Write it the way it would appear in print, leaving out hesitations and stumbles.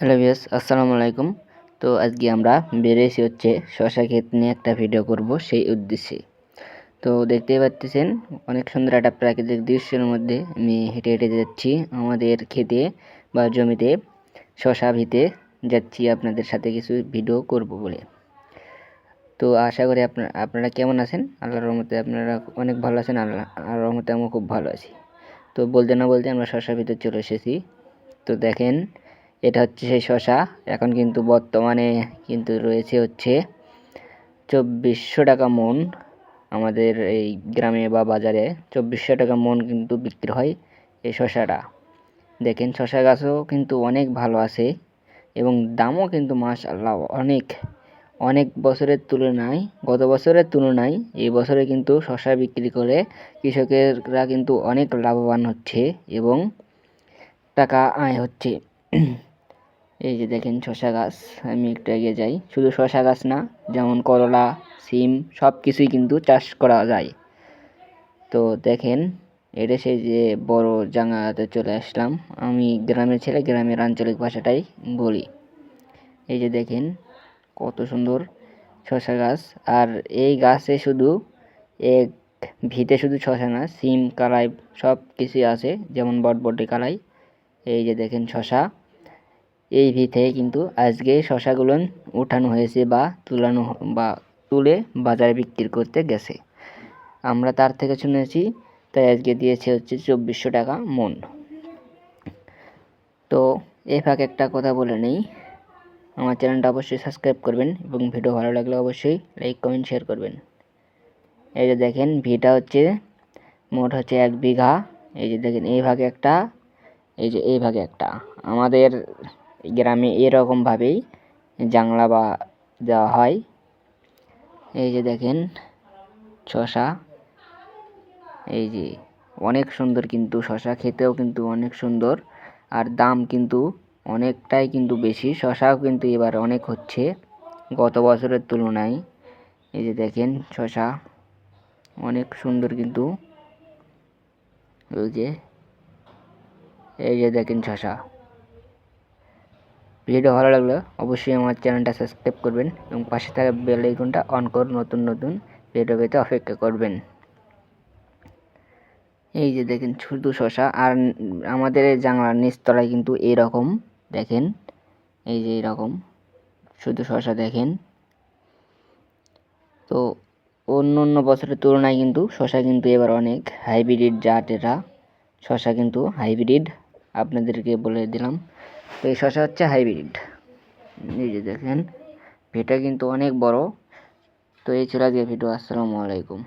Hello viewers, আসসালামু আলাইকুম। তো আজকে আমরা বেরিয়েছি হচ্ছে শশা ক্ষেত নিয়ে একটা ভিডিও করব সেই উদ্দেশ্যে। তো দেখতেই পাচ্ছেন অনেক সুন্দর একটা প্রাকৃতিক দৃশ্যের মধ্যে আমি হেঁটে হেঁটে যাচ্ছি আমাদের ক্ষেতে বা জমিতে শশা ভিতে যাচ্ছি আপনাদের সাথে কিছু ভিডিও করব বলে। তো আশা করি আপনারা কেমন আছেন? আল্লাহর রহমতে আপনারা অনেক ভালো আছেন। আল্লাহর রহমতে আমি খুব ভালো আছি। তো বলতে না বলতে আমরা শশা ভিতে চলে এসেছি। তো দেখেন এটা হচ্ছে সেই শশা। এখন কিন্তু বর্তমানে কিন্তু রয়েছে হচ্ছে 2400 টাকা মন। আমাদের এই গ্রামে বা বাজারে 2400 টাকা মন কিন্তু বিক্রি হয় এই শশাটা। দেখেন শশা গাছও কিন্তু অনেক ভালো আছে এবং দামও কিন্তু মাশাআল্লাহ অনেক বছরের তুলনায়, গত বছরের তুলনায় এই বছরে কিন্তু শশা বিক্রি করে কৃষকেরা কিন্তু অনেক লাভবান হচ্ছে এবং টাকা আয় হচ্ছে। এই যে দেখেন শশা গাছ, আমি একটু এগিয়ে যাই। শুধু শশা গাছ না, যেমন করলা, সিম সব কিছুই কিন্তু চাষ করা যায়। তো দেখেন এটা সেই যে বড় জায়গাতে চলে আসলাম। আমি গ্রামের ছেলে, গ্রামের আঞ্চলিক ভাষাটাই বলি। এই যে দেখেন কত সুন্দর শশা গাছ। আর এই গাছে শুধু এক ভিটে শুধু শশা না, সিম, কালাই সব কিছুই আছে, যেমন বটবটি, কালাই। এই যে দেখেন শশা, এই ভিতে কিন্তু আজকে শশাগুলো উঠানো হয়েছে বা তুলে বাজারে বিক্রি করতে গেছে। আমরা তার থেকে শুনেছি, তাই আজকে দিয়েছে হচ্ছে 2400 টাকা মন। তো এই ফাঁকে একটা কথা বলে নেই, আমার চ্যানেলটা অবশ্যই সাবস্ক্রাইব করবেন এবং ভিডিও ভালো লাগলে অবশ্যই লাইক, কমেন্ট, শেয়ার করবেন। এই যে দেখেন ভিটা হচ্ছে মোট হচ্ছে 1 বিঘা। এই যে দেখেন এই ভাগে একটা, এই যে এই ভাগে একটা। আমাদের গ্রামে এরকমভাবেই জাংলা বা দেওয়া হয়। এই যে দেখেন শশা, এই যে অনেক সুন্দর কিন্তু শশা, খেতেও কিন্তু অনেক সুন্দর আর দাম কিন্তু অনেকটাই কিন্তু বেশি। শশাও কিন্তু এবার অনেক হচ্ছে গত বছরের তুলনায়। এই যে দেখেন শশা অনেক সুন্দর কিন্তু, এই যে দেখেন শশা। ভিডিও ভালো লাগলে অবশ্যই আমার চ্যানেলটা সাবস্ক্রাইব করবেন এবং পাশে থাকা বেল আইকনটা অন করে নতুন নতুন ভিডিও পেতে অপেক্ষা করবেন। এই যে দেখেন শুধু শশা। আর আমাদের এই জানলার নিচতলায় কিন্তু এরকম দেখেন, এই যে এরকম শুধু শশা দেখেন। তো অন্য বছরের তুলনায় কিন্তু শশা কিন্তু এবার অনেক হাইব্রিড জাত, এরা শশা কিন্তু হাইব্রিড, আপনাদেরকে বলে দিলাম। তো এই শশা হচ্ছে হাইব্রিড। এই যে দেখেন ভিটা কিন্তু অনেক বড়। তো এই ছিল আজকের ভিডিও। আসসালামু আলাইকুম।